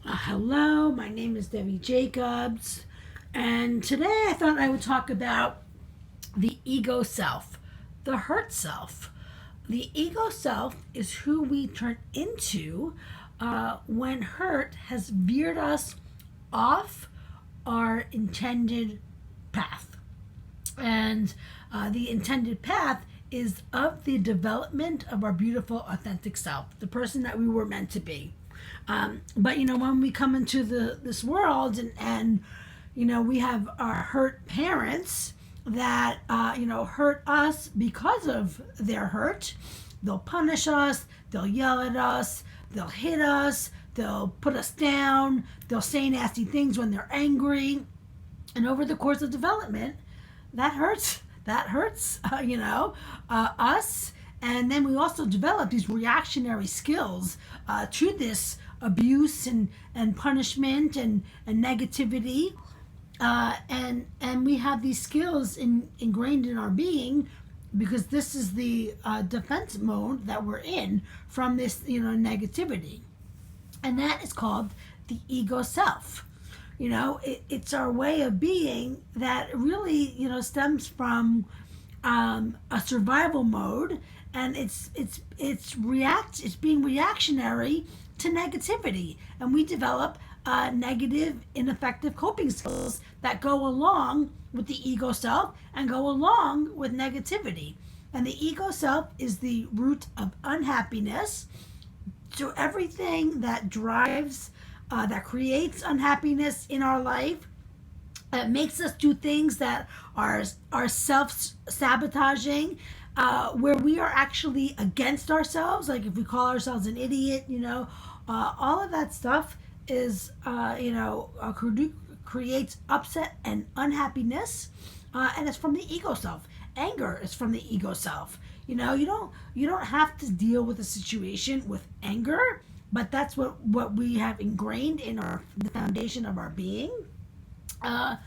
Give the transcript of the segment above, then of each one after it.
Hello, my name is Debbie Jacobs, and today I thought I would talk about the ego self, the hurt self. The ego self is who we turn into when hurt has veered us off our intended path. And the intended path is of the development of our beautiful, authentic self, the person that we were meant to be. But when we come into this world and we have our hurt parents that hurt us because of their hurt. They'll punish us, they'll yell at us, they'll hit us, they'll put us down, they'll say nasty things when they're angry. And over the course of development, that hurts us. And then we also develop these reactionary skills to this abuse and punishment and negativity. And we have these skills ingrained in our being because this is the defense mode that we're in from this negativity. And that is called the ego self. It's our way of being that really stems from a survival mode, and it's being reactionary to negativity, and we develop negative, ineffective coping skills that go along with the ego self and go along with negativity. And the ego self is the root of unhappiness. So everything that drives, that creates unhappiness in our life, makes us do things that are self-sabotaging, where we are actually against ourselves. Like if we call ourselves an idiot, all of that stuff is, creates upset and unhappiness, and it's from the ego self. Anger is from the ego self. You don't have to deal with a situation with anger, but that's what we have ingrained in the foundation of our being. And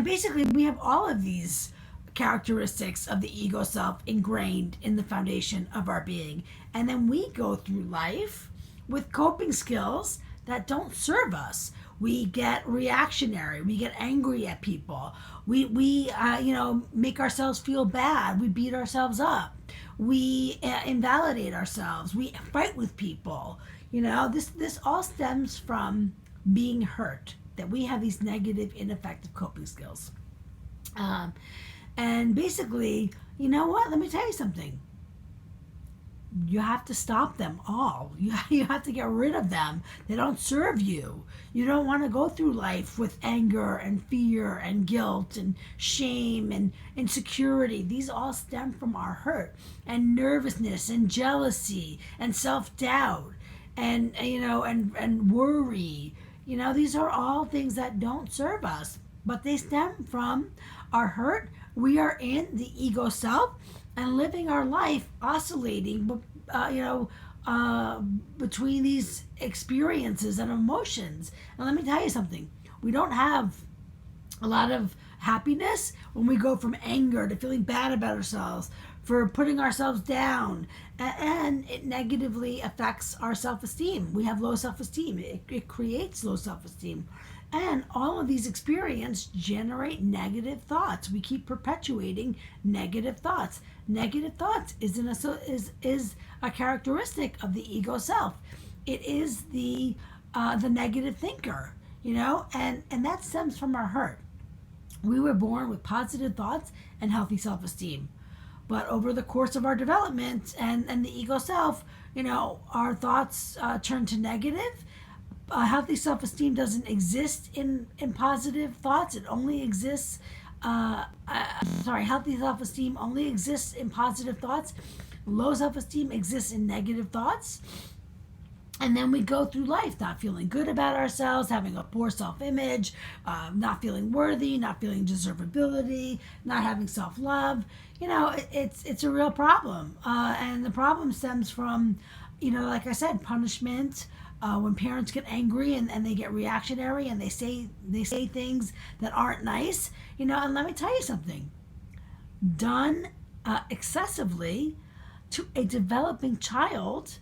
basically, we have all of these characteristics of the ego self ingrained in the foundation of our being. And then we go through life with coping skills that don't serve us. We get reactionary. We get angry at people. We make ourselves feel bad. We beat ourselves up. We invalidate ourselves. We fight with people. This all stems from being hurt, that we have these negative, ineffective coping skills. And basically, you know what? Let me tell you something. You have to stop them all. You have to get rid of them. They don't serve you. You don't want to go through life with anger and fear and guilt and shame and insecurity. These all stem from our hurt and nervousness and jealousy and self-doubt and worry. These are all things that don't serve us, but they stem from our hurt. We are in the ego self and living our life oscillating, between these experiences and emotions. And let me tell you something. We don't have a lot of happiness when we go from anger to feeling bad about ourselves, for putting ourselves down, and it negatively affects our self-esteem. We have low self-esteem. It creates low self-esteem. And all of these experiences generate negative thoughts. We keep perpetuating negative thoughts. Negative thoughts is a characteristic of the ego self. It is the negative thinker, and that stems from our hurt. We were born with positive thoughts and healthy self-esteem. But over the course of our development and the ego self, our thoughts turn to negative. Healthy self-esteem doesn't exist in positive thoughts. It only exists, healthy self-esteem only exists in positive thoughts. Low self-esteem exists in negative thoughts. And then we go through life not feeling good about ourselves, having a poor self-image, not feeling worthy, not feeling deservability, not having self-love. It's a real problem. And the problem stems from, like I said, punishment. When parents get angry and they get reactionary and they say things that aren't nice. And let me tell you something. Done excessively to a developing child,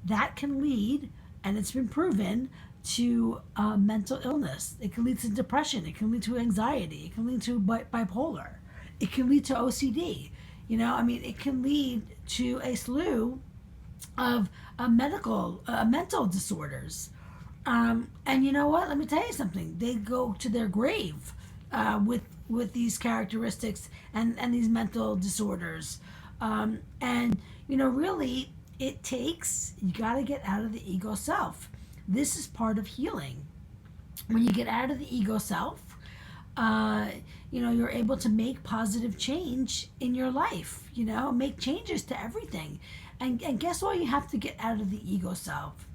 that can lead and it's been proven to mental illness. It can lead to depression. It can lead to anxiety. It can lead to bipolar. It can lead to OCD. It can lead to a slew of mental disorders. And you know what? Let me tell you something. They go to their grave with these characteristics and these mental disorders. Really, you got to get out of the ego self. This is part of healing. When you get out of the ego self, you're able to make positive change in your life, make changes to everything. And guess what? You have to get out of the ego self,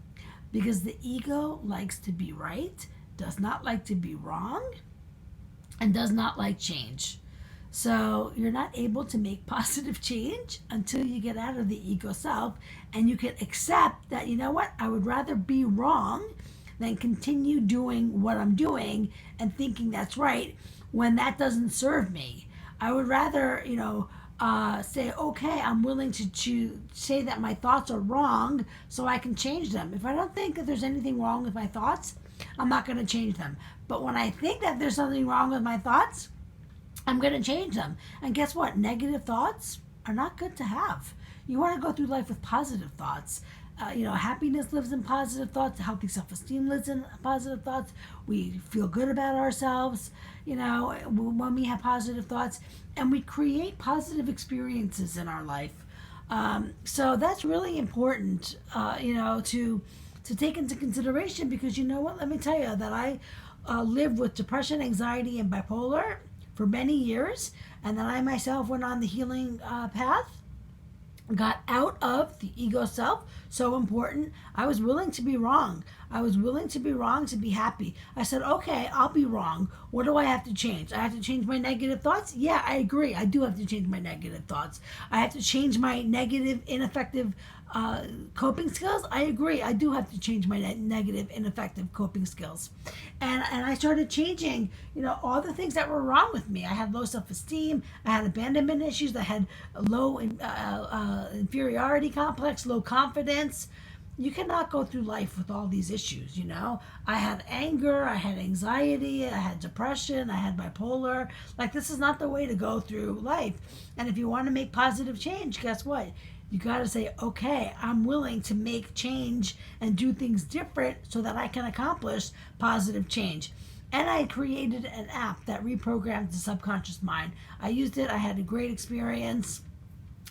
because the ego likes to be right, does not like to be wrong, and does not like change. So you're not able to make positive change until you get out of the ego self and you can accept that, I would rather be wrong than continue doing what I'm doing and thinking that's right when that doesn't serve me. I would rather, say, okay, I'm willing to say that my thoughts are wrong so I can change them. If I don't think that there's anything wrong with my thoughts, I'm not going to change them. But when I think that there's something wrong with my thoughts, I'm going to change them. And guess what? Negative thoughts are not good to have. You want to go through life with positive thoughts. Happiness lives in positive thoughts. Healthy self-esteem lives in positive thoughts. We feel good about ourselves, when we have positive thoughts. And we create positive experiences in our life. So that's really important, to take into consideration, because you know what? Let me tell you that I lived with depression, anxiety, and bipolar for many years, and then I myself went on the healing path, got out of the ego self. So important. I was willing to be wrong. I was willing to be wrong to be happy. I said, okay, I'll be wrong. What do I have to change? I have to change my negative thoughts? Yeah, I agree. I do have to change my negative thoughts. I have to change my negative, ineffective coping skills? I agree. I do have to change my negative, ineffective coping skills. And I started changing, all the things that were wrong with me. I had low self-esteem. I had abandonment issues. I had low inferiority complex, low confidence. You cannot go through life with all these issues, I had anger, I had anxiety, I had depression, I had bipolar. This is not the way to go through life. And if you want to make positive change, guess what? You got to say, okay, I'm willing to make change and do things different so that I can accomplish positive change. And I created an app that reprograms the subconscious mind. I used it. I had a great experience.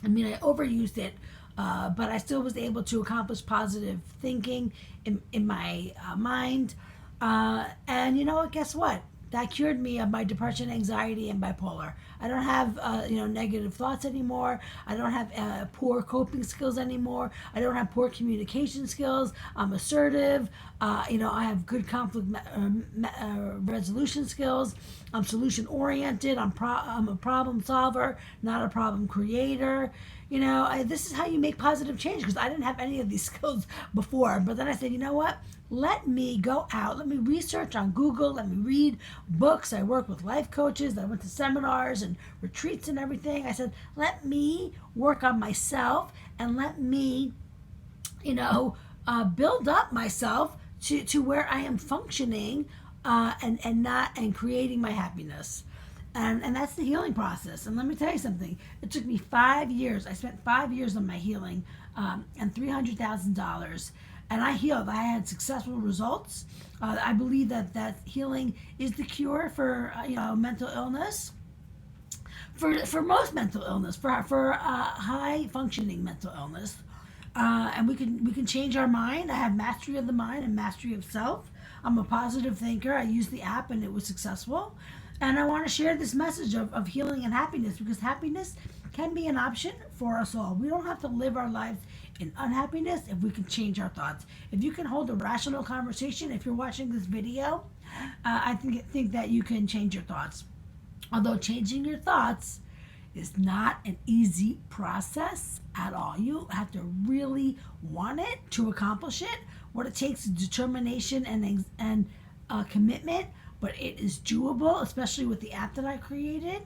I overused it, but I still was able to accomplish positive thinking in my mind. And you know what? Guess what? That cured me of my depression, anxiety, and bipolar. I don't have, negative thoughts anymore. I don't have poor coping skills anymore. I don't have poor communication skills. I'm assertive. I have good conflict resolution skills. I'm solution oriented. I'm a problem solver, not a problem creator. This is how you make positive change, because I didn't have any of these skills before. But then I said, you know what? Let me go out. Let me research on Google. Let me read books. I work with life coaches. I went to seminars and retreats and everything. I said, let me work on myself and let me, build up myself to where I am functioning and creating my happiness. And that's the healing process. And let me tell you something. It took me 5 years. I spent 5 years on my healing and $300,000. And I healed. I had successful results. I believe that healing is the cure for mental illness. For most mental illness, for high functioning mental illness, and we can change our mind. I have mastery of the mind and mastery of self. I'm a positive thinker. I used the app and it was successful. And I want to share this message of healing and happiness, because happiness can be an option for us all. We don't have to live our lives in unhappiness if we can change our thoughts. If you can hold a rational conversation, if you're watching this video, I think that you can change your thoughts. Although changing your thoughts is not an easy process at all. You have to really want it to accomplish it. What it takes is determination and commitment, but it is doable, especially with the app that I created.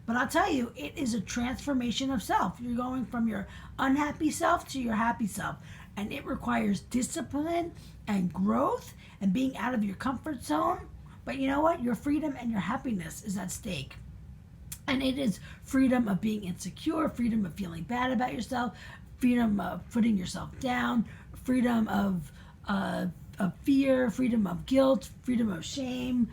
But I'll tell you, it is a transformation of self. You're going from your unhappy self to your happy self. and it requires discipline and growth and being out of your comfort zone. But you know what? Your freedom and your happiness is at stake. And it is freedom of being insecure, freedom of feeling bad about yourself, freedom of putting yourself down, freedom of fear, freedom of guilt, freedom of shame,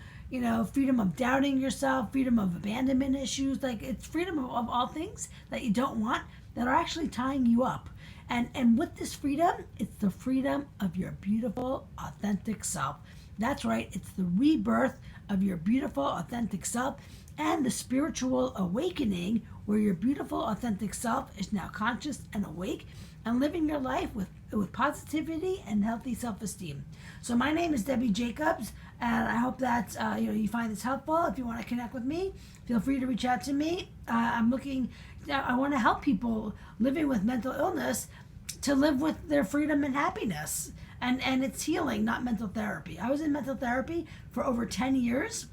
freedom of doubting yourself, freedom of abandonment issues. Like, it's freedom of all things that you don't want that are actually tying you up. And with this freedom, it's the freedom of your beautiful, authentic self. That's right, it's the rebirth of your beautiful, authentic self and the spiritual awakening where your beautiful, authentic self is now conscious and awake and living your life with positivity and healthy self-esteem. So my name is Debbie Jacobs, and I hope that you find this helpful. If you want to connect with me, feel free to reach out to me. I want to help people living with mental illness to live with their freedom and happiness. And it's healing, not mental therapy. I was in mental therapy for over 10 years.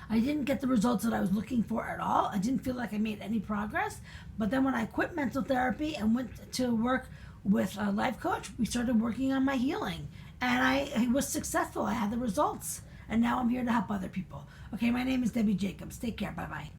I didn't get the results that I was looking for at all. I didn't feel like I made any progress. But then when I quit mental therapy and went to work with a life coach, we started working on my healing. And I was successful. I had the results. And now I'm here to help other people. Okay, my name is Debbie Jacobs. Take care. Bye-bye.